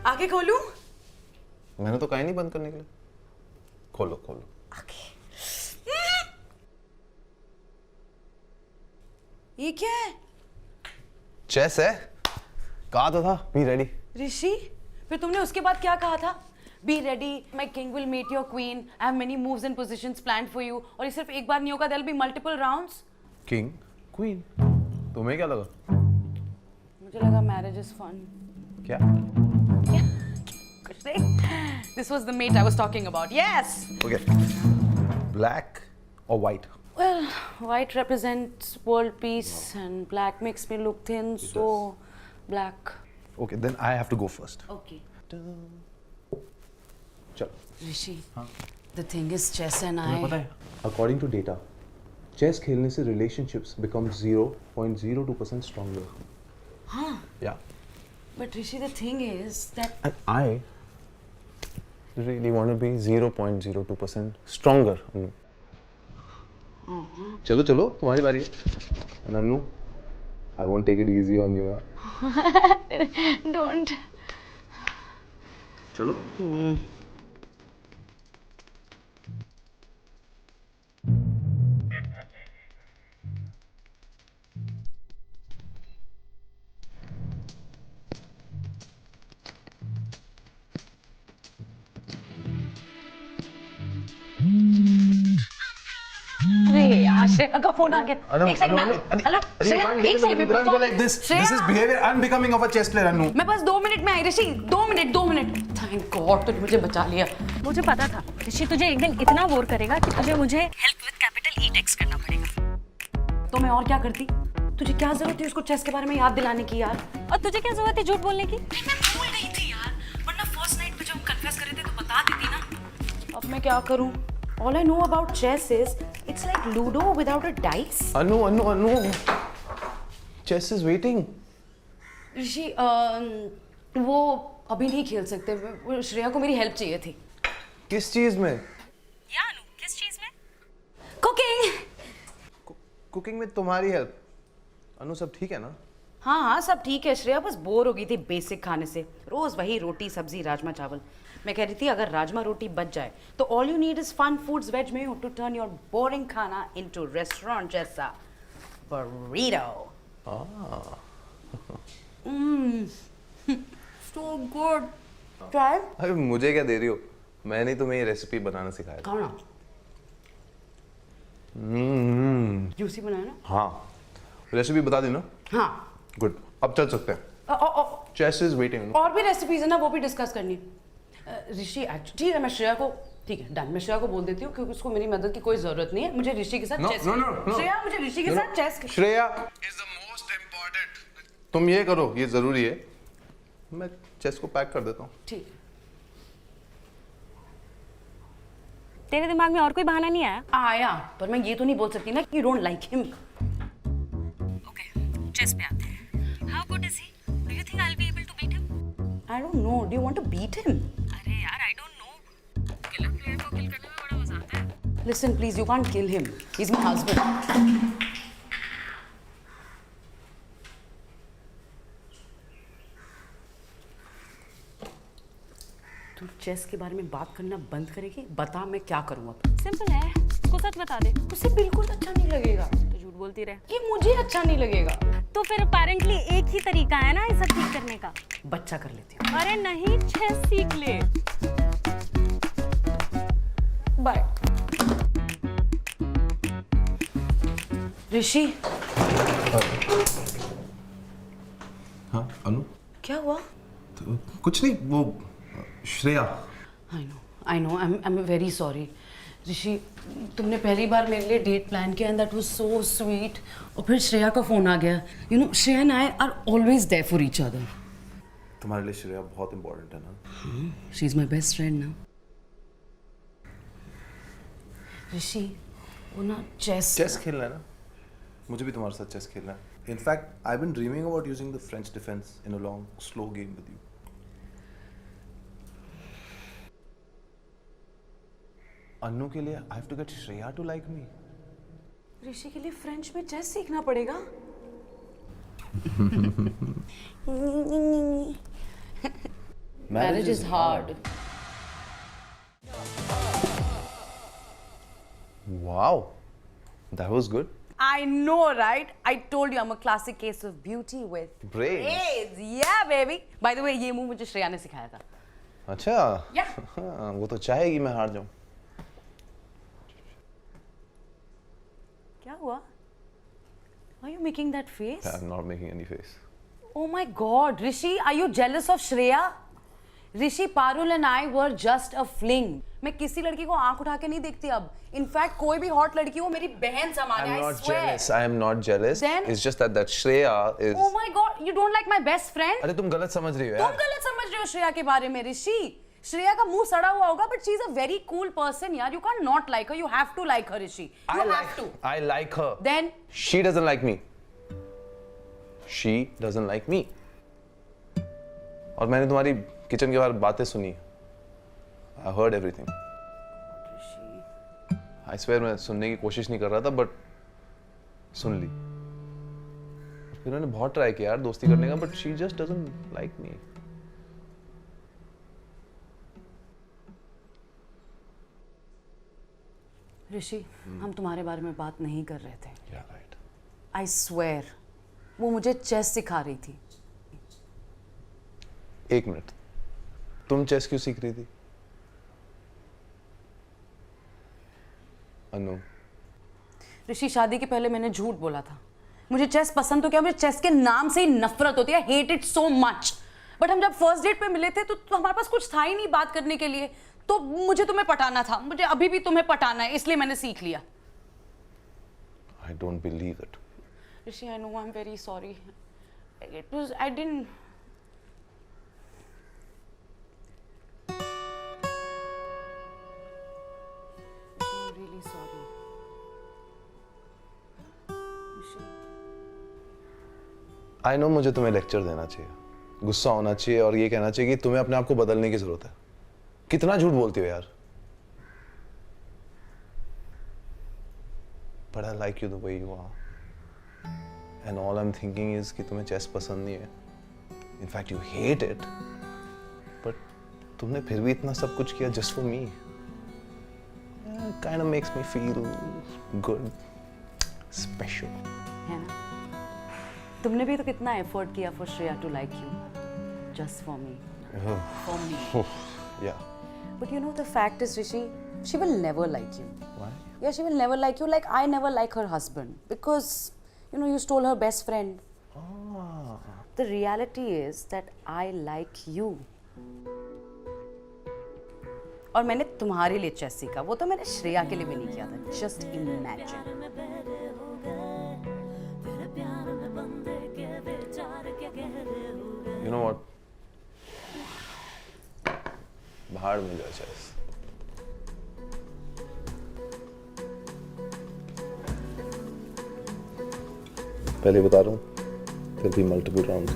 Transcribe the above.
आगे खोलूं? मैंने तो कहीं नहीं बंद करने के लिए। खोलो खोलो। आगे। ये क्या है? चेस है। कहा तो था बी रेडी। ऋषि, फिर तुमने उसके बाद क्या कहा था? Be ready, my king will meet your queen. I have many moves and positions planned for you. और ये सिर्फ एक बार नहीं होगा, there'll be multiple rounds. King queen, तुम्हें क्या लगा? मुझे लगा marriage is fun. क्या? कुछ नहीं. This was the mate I was talking about. Yes. Okay. Black or white? Well, white represents world peace and black makes me look thin, so black. Okay, then I have to go first. Okay. चलो। Rishi, the thing is chess and I. पता है? According to data, chess खेलने से relationships become 0.02% stronger. हाँ. Yeah. But Rishi, the thing is that. And I really want to be 0.02% stronger. चलो चलो, तुम्हारी बारी है। Nannu, I won't take it easy on you. Don't. चलो। अरे यार, श्रेया का फोन आ गया। एक सेकंड। हेलो श्रेया, एक second. Like this. This is behavior unbecoming of a chess player, Annu. मैं बस 2 मिनट में आई ऋषि। 2 मिनट। थैंक गॉड तुमने मुझे बचा लिया। मुझे पता था ऋषि तुझे एक दिन इतना बोर करेगा कि तुझे मुझे help with capital E text करना पड़ेगा। तो मैं और क्या करती? तुझे क्या जरूरत थी उसको चेस के बारे में याद दिलाने की यार? और तुझे क्या जरूरत है झूठ बोलने की? मैं भूल गई थी यार, वरना फर्स्ट नाइट पे जब हम कन्फेस कर रहे थे तो बता देती ना। अब मैं क्या करूं? All I know about chess is it's like Ludo without a dice. Annu. Chess is waiting. ऋषि, वो अभी नहीं खेल सकते। श्रेया को मेरी हेल्प चाहिए थी। किस चीज में? या अनु, किस चीज में? कुकिंग। कुकिंग में तुम्हारी हेल्प? अनु सब ठीक है ना? हाँ, सब ठीक है। श्रेया बस बोर हो गई थी बेसिक खाने से। रोज वही रोटी सब्जी राजमा चावल। मैं कह रही थी अगर राजमा रोटी बच जाए तो all you need is Fun Foods veg menu to turn your boring खाना इनटू रेस्टोरेंट जैसा burrito. So good. Try. अरे मुझे क्या दे रही हो? मैंने तुम्हें ये रेसिपी बनाना सिखाया था। खाओ ना। जूसी बनाया ना? हाँ, रेसिपी बता दी ना? हाँ। गुड, अब चल सकते हैं। Chess is waiting. और भी रेसिपीज है ना, वो भी डिस्कस करनी है। ऋषि ठीक है, मैं श्रेया को ठीक है डन, मैं श्रेया को बोल देती हूँ क्योंकि उसको मेरी मदद की कोई जरूरत नहीं है। मुझे ऋषि के साथ चेस श्रेया, मुझे ऋषि के साथ chess. Shreya is the most important. तुम ये करो, ये जरूरी है। मैं चेस को पैक कर देता हूँ। ठीक है। तेरे दिमाग में और कोई बहाना नहीं आया? आया, पर मैं ये तो नहीं बोल सकती ना कि you don't like him. Okay, chess पे आते हैं। How good is he? Do you think I will be able to beat him? I don't know, do you want to beat him? अरे यार, I don't know. Killer player को kill करने में बड़ा मजा आता है। Listen please, you can't kill him, he is my husband. तू चेस के बारे में बात करना बंद करेगी? बता मैं क्या करूं अब? सिंपल है, उसको सच बता दे। उसे बिल्कुल अच्छा नहीं लगेगा। तो झूठ बोलती रहे। ये मुझे अच्छा नहीं लगेगा। तो फिर अपेरेंटली एक ही तरीका है ना ये सब ठीक करने का। बच्चा कर लेती हूँ। अरे नहीं, चेस सीख ले। बाय। ऋषि। हाँ अनु, क्या हुआ? तो कुछ नहीं, वो Shreya. I know, I am very sorry. Rishi, तुमने पहली बार मेरे लिए डेट प्लान किया and that was so sweet, और फिर श्रेया का फोन आ गया। You know, Shreya and I are always there for each other. तुम्हारे लिए श्रेया बहुत इंपॉर्टेंट है ना? She is my best friend ना। ऋषि, वो ना चेस खेलना है ना? मुझे भी तुम्हारे साथ चेस खेलना है। In fact I been dreaming about using the French defence in a long slow game with you. Annu के लिए I have to get Shreya to like me. Rishi के लिए फ्रेंच में चेस सीखना पड़ेगा। Marriage is hard. Wow, that was good. I know, right? I told you I'm a classic case of beauty with Braids. Yeah, baby. By the way, ये move मुझे श्रेया ने सिखाया था. अच्छा. Yeah. हाँ, वो तो चाहेगी मैं हार जाऊं. क्या हुआ? Are you making that face? I'm not making any face. Oh my God, Rishi, are you jealous of Shreya? Rishi, Parul and I were just a fling. मैं किसी लड़की को आंख उठा के नहीं देखती अब. In fact, कोई भी hot लड़की हो मेरी बहन समान है. I'm I not swear. jealous. I am not jealous. Then? It's just that Shreya is. Oh my God, you don't like my best friend? अरे तुम गलत समझ रही हो तुम यार. गलत समझ रहे हो श्रेया के बारे में ऋषि. श्रेया का मुंह सड़ा हुआ होगा, but she's a very cool person यार. You can't not like her. You have to like her, Rishi. You have to. I like her. Then She doesn't like me. She doesn't like me. और मैंने तुम्हारी kitchen के बाहर बातें सुनी. I heard everything. I swear मैं सुनने की कोशिश नहीं कर रहा था, but सुन ली. फिर मैंने बहुत ट्राई किया यार दोस्ती करने का, but she just doesn't like me. ऋषि, हम तुम्हारे बारे में बात नहीं कर रहे थे. Yeah, right. I swear, वो मुझे चेस सिखा रही थी. एक मिनट. तुम चेस क्यों सीख रही थी? अनु. ऋषि, शादी के पहले मैंने झूठ बोला था. मुझे चेस पसंद तो क्या, मुझे चेस के नाम से ही नफरत होती है. Hate it so much. But हम जब फर्स्ट डेट पे मिले थे तो हमारे पास कुछ था ही नहीं बात करने के लिए. तो मुझे तुम्हें पटाना था. मुझे अभी भी तुम्हें पटाना है, इसलिए मैंने सीख लिया. I don't believe it. Rishi, I know, I'm very sorry. It was, I didn't. Rishi, I'm really sorry. Rishi. I know मुझे तुम्हें लेक्चर देना चाहिए, गुस्सा होना चाहिए और ये कहना चाहिए कि तुम्हें अपने आप को बदलने की जरूरत है. कितना झूठ बोलती हो यार. But I like you the way you are. And all I'm thinking is कि तुम्हें चेस पसंद नहीं है. In fact, you hate it. But तुमने फिर भी इतना सब कुछ किया just for me. It kind of makes me feel good, special. है ना? तुमने भी तो कितना एफर्ट किया for Shreya to like you, just for me, for me. Yeah. But you know the fact is, Rishi, she will never like you. Why? Yeah, she will never like you. Like I never like her husband because, you know, you stole her best friend. Ah. The reality is that I like you. और मैंने तुम्हारे लिए chess सीखा. वो तो मैंने श्रेया के लिए भी नहीं किया था. Just imagine. You know what? भाड़ में जा चेस. पहले बता रहा हूँ, there'll be multiple rounds.